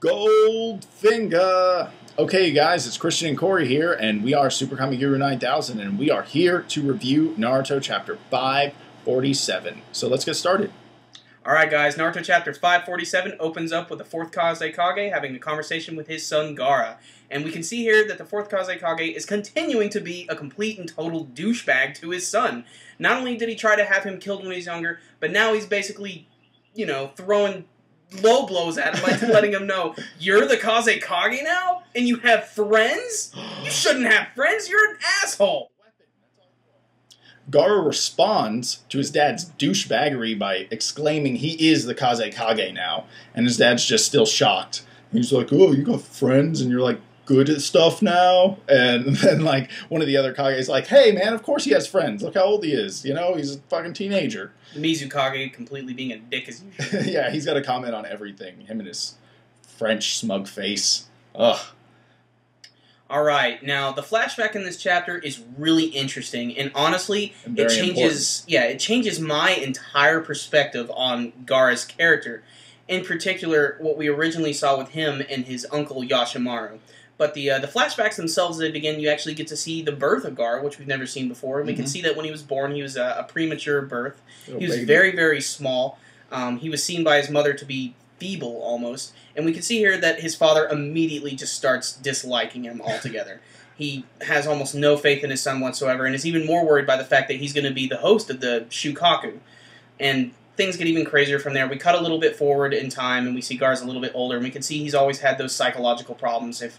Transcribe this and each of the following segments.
Goldfinger. Okay, guys, it's Christian and Corey here, and we are SuperKamiGuru9000, and we are here to review Naruto Chapter 547. So let's get started. Alright, guys, Naruto Chapter 547 opens up with the 4th Kazekage having a conversation with his son Gara. And we can see here that the 4th Kazekage is continuing to be a complete and total douchebag to his son. Not only did he try to have him killed when he was younger, but now he's basically, throwing low blows at him by letting him know, you're the Kazekage now? And you have friends? You shouldn't have friends, you're an asshole! Gara responds to his dad's douchebaggery by exclaiming he is the Kazekage now, and his dad's just still shocked. He's like, oh, you got friends and you're like good at stuff now? And then like one of the other Kage's like, hey man, of course he has friends. Look how old he is. You know, he's a fucking teenager. Mizukage completely being a dick as usual. Yeah, he's got a comment on everything. Him and his French smug face. Ugh. Alright, now the flashback in this chapter is really interesting, and honestly, it changes my entire perspective on Gaara's character. In particular, what we originally saw with him and his uncle Yashimaru. But the flashbacks themselves, as they begin, you actually get to see the birth of Gara, which we've never seen before. And we can see that when he was born, he was a premature birth. He was very, very small. He was seen by his mother to be feeble, almost. And we can see here that his father immediately just starts disliking him altogether. He has almost no faith in his son whatsoever, and is even more worried by the fact that he's going to be the host of the Shukaku. And things get even crazier from there. We cut a little bit forward in time, and we see Gara's a little bit older, and we can see he's always had those psychological problems. If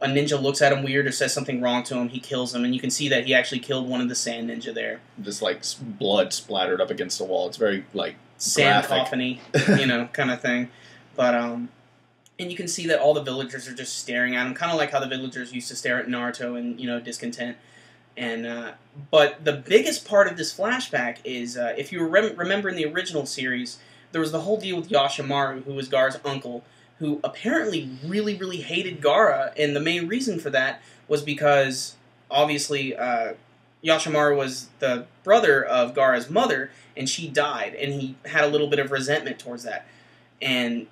a ninja looks at him weird or says something wrong to him, he kills him, and you can see that he actually killed one of the sand ninja there. Just, like, blood splattered up against the wall. It's very, like, sand coffin-y, kind of thing. But, and you can see that all the villagers are just staring at him, kind of like how the villagers used to stare at Naruto in, discontent. And, but the biggest part of this flashback is, if you remember in the original series, there was the whole deal with Yashimaru, who was Gaara's uncle, who apparently really, really hated Gara, and the main reason for that was because, obviously, Yashimaru was the brother of Gaara's mother, and she died, and he had a little bit of resentment towards that. And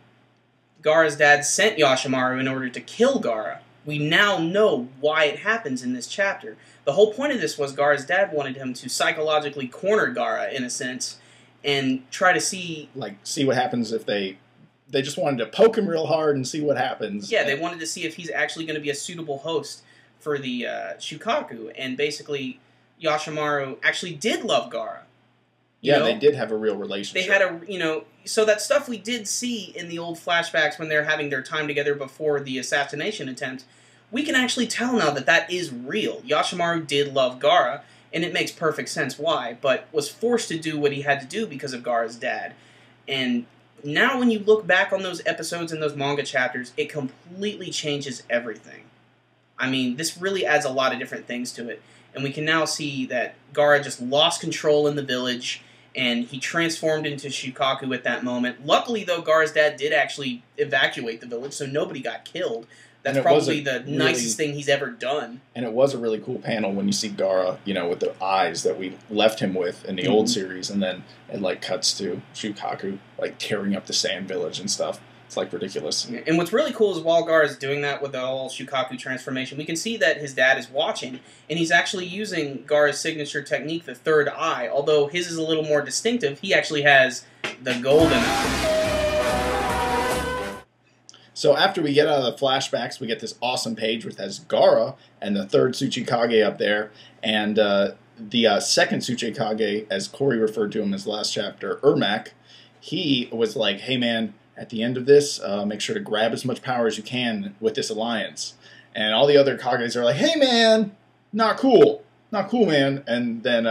Gaara's dad sent Yashimaru in order to kill Gara. We now know why it happens in this chapter. The whole point of this was Gaara's dad wanted him to psychologically corner Gara, in a sense, and try to see... Like, see what happens if they just wanted to poke him real hard and see what happens. Yeah, they wanted to see if he's actually going to be a suitable host for the Shukaku. And basically, Yashimaru actually did love Gara. Yeah, they did have a real relationship. They had a, so that stuff we did see in the old flashbacks when they're having their time together before the assassination attempt, we can actually tell now that that is real. Yashimaru did love Gara, and it makes perfect sense why, but was forced to do what he had to do because of Gaara's dad. And now when you look back on those episodes and those manga chapters, it completely changes everything. I mean, this really adds a lot of different things to it. And we can now see that Gara just lost control in the village, and he transformed into Shukaku at that moment. Luckily, though, Gaara's dad did actually evacuate the village, so nobody got killed. That's probably the nicest thing he's ever done. And it was a really cool panel when you see Gara, with the eyes that we left him with in the old series, and then it, like, cuts to Shukaku, like, tearing up the sand village and stuff. It's, like, ridiculous. And what's really cool is while Gaara's doing that with the whole Shukaku transformation, we can see that his dad is watching, and he's actually using Gaara's signature technique, the third eye. Although his is a little more distinctive, he actually has the golden eye. So after we get out of the flashbacks, we get this awesome page which has Gara and the third Tsuchikage up there, and the second Tsuchikage, as Corey referred to him as last chapter, Ermac, he was like, hey man, at the end of this, make sure to grab as much power as you can with this alliance. And all the other Kages are like, hey man, not cool. Not cool, man. And then,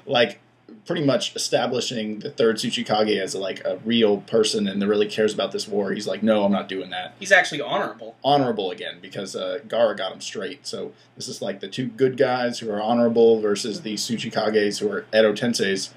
like, pretty much establishing the third Tsuchikage as, like, a real person and that really cares about this war. He's like, no, I'm not doing that. He's actually honorable. Honorable again, because Gara got him straight. So this is like the two good guys who are honorable versus the Tsuchikages who are Edo Tenseis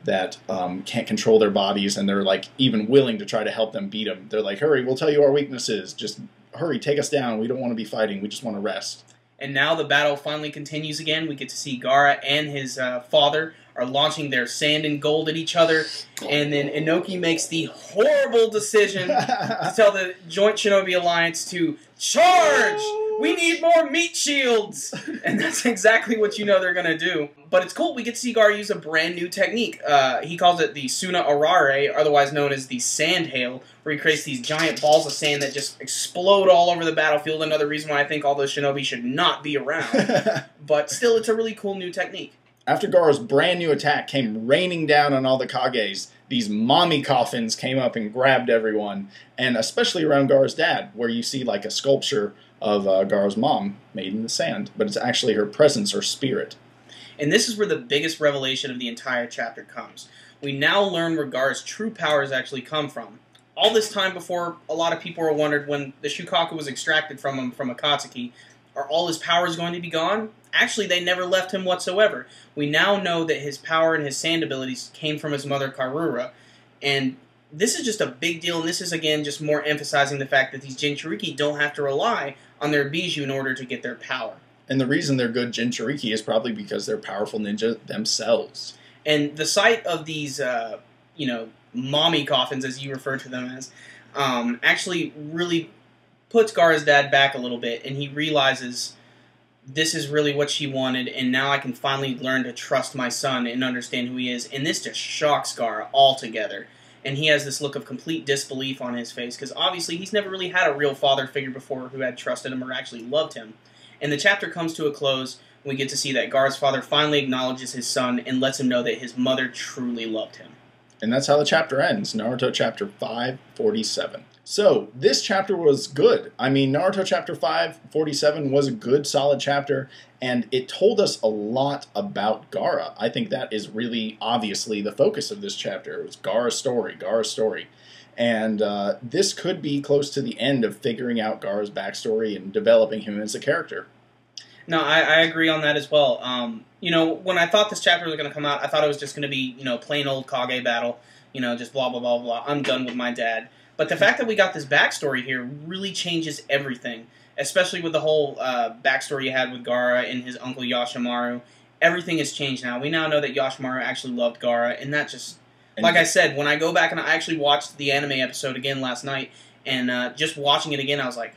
that can't control their bodies, and they're like even willing to try to help them beat them. They're like, hurry, we'll tell you our weaknesses. Just hurry, take us down. We don't want to be fighting. We just want to rest. And now the battle finally continues again. We get to see Gaara and his father are launching their sand and gold at each other. And then Inoki makes the horrible decision to tell the Joint Shinobi Alliance to charge! We need more meat shields! And that's exactly what you know they're going to do. But it's cool. We get to see Gaara use a brand new technique. He calls it the Suna Arare, otherwise known as the Sand Hail, where he creates these giant balls of sand that just explode all over the battlefield. Another reason why I think all those shinobi should not be around. But still, it's a really cool new technique. After Gaara's brand new attack came raining down on all the Kages, these mommy coffins came up and grabbed everyone, and especially around Gaara's dad, where you see like a sculpture of Gaara's mom made in the sand, but it's actually her presence or spirit. And this is where the biggest revelation of the entire chapter comes. We now learn where Gaara's true powers actually come from. All this time before, a lot of people were wondered when the Shukaku was extracted from him from Akatsuki, are all his powers going to be gone? Actually, they never left him whatsoever. We now know that his power and his sand abilities came from his mother Karura, and this is just a big deal, and this is, again, just more emphasizing the fact that these Jinchuriki don't have to rely on their Bijou in order to get their power. And the reason they're good Jinchuriki is probably because they're powerful ninja themselves. And the sight of these, mommy coffins, as you refer to them as, actually really puts Gaara's dad back a little bit, and he realizes this is really what she wanted, and now I can finally learn to trust my son and understand who he is. And this just shocks Gaara altogether. And he has this look of complete disbelief on his face, because obviously he's never really had a real father figure before who had trusted him or actually loved him. And the chapter comes to a close, and we get to see that Gaara's father finally acknowledges his son and lets him know that his mother truly loved him. And that's how the chapter ends, Naruto chapter 547. So, this chapter was good. I mean, Naruto chapter 547 was a good, solid chapter, and it told us a lot about Gaara. I think that is really, obviously, the focus of this chapter. It was Gaara's story. And this could be close to the end of figuring out Gaara's backstory and developing him as a character. No, I agree on that as well. When I thought this chapter was going to come out, I thought it was just going to be, plain old Kage battle, just blah, blah, blah, blah. I'm done with my dad. But the fact that we got this backstory here really changes everything, especially with the whole backstory you had with Gaara and his uncle Yashimaru. Everything has changed now. We now know that Yashimaru actually loved Gaara, and that just, like I said, when I go back and I actually watched the anime episode again last night, and just watching it again, I was like,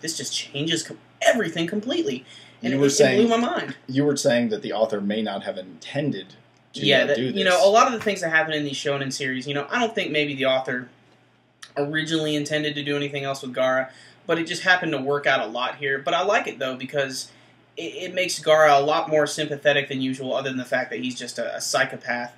this just changes everything completely. And it blew my mind. You were saying that the author may not have intended to do this. A lot of the things that happen in these shonen series, I don't think maybe the author originally intended to do anything else with Gaara, but it just happened to work out a lot here. But I like it, though, because it makes Gaara a lot more sympathetic than usual, other than the fact that he's just a psychopath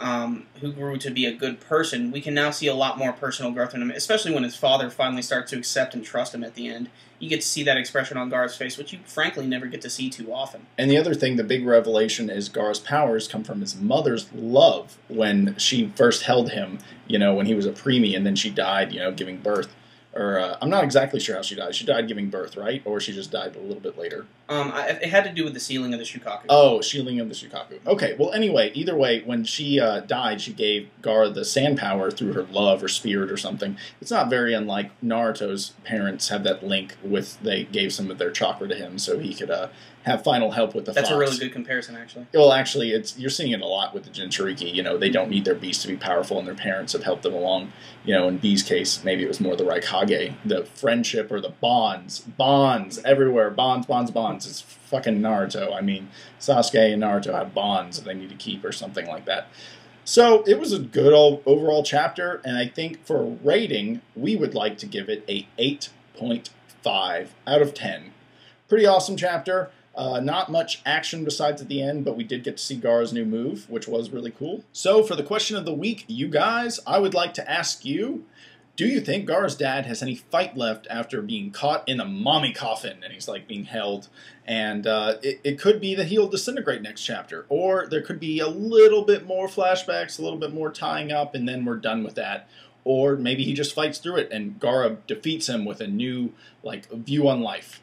who grew to be a good person. We can now see a lot more personal growth in him, especially when his father finally starts to accept and trust him at the end. You get to see that expression on Gaara's face, which you frankly never get to see too often. And the other thing, the big revelation, is Gaara's powers come from his mother's love when she first held him, when he was a preemie, and then she died, giving birth. Or, I'm not exactly sure how she died. She died giving birth, right? Or she just died a little bit later? It had to do with the sealing of the Shukaku. Oh, sealing of the Shukaku. Okay, well, anyway, either way, when she died, she gave Gaara the sand power through her love or spirit or something. It's not very unlike Naruto's parents have that link with, they gave some of their chakra to him so he could have final help with the fox. That's a really good comparison, actually. Well, actually, you're seeing it a lot with the Jinchuriki. They don't need their beast to be powerful, and their parents have helped them along. In B's case, maybe it was more the Raikage, the friendship or the bonds everywhere, bonds. It's fucking Naruto. I mean, Sasuke and Naruto have bonds that they need to keep or something like that. So it was a good overall chapter, and I think for a rating, we would like to give it a 8.5 out of 10. Pretty awesome chapter. Not much action besides at the end, but we did get to see Gaara's new move, which was really cool. So for the question of the week, you guys, I would like to ask you, do you think Gaara's dad has any fight left after being caught in a mommy coffin and he's being held? And it could be that he'll disintegrate next chapter, or there could be a little bit more flashbacks, a little bit more tying up, and then we're done with that. Or maybe he just fights through it and Gaara defeats him with a new view on life.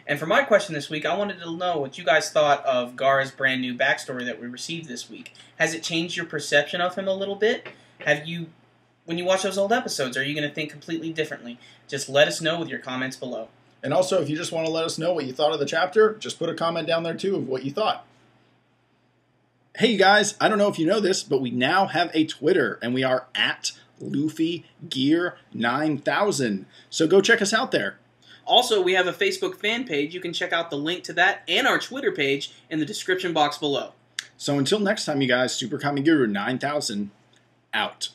And for my question this week, I wanted to know what you guys thought of Gaara's brand new backstory that we received this week. Has it changed your perception of him a little bit? When you watch those old episodes, are you going to think completely differently? Just let us know with your comments below. And also, if you just want to let us know what you thought of the chapter, just put a comment down there too of what you thought. Hey you guys, I don't know if you know this, but we now have a Twitter, and we are at LuffyGear9000. So go check us out there. Also, we have a Facebook fan page. You can check out the link to that and our Twitter page in the description box below. So until next time, you guys, SuperKamiGuru9000 out.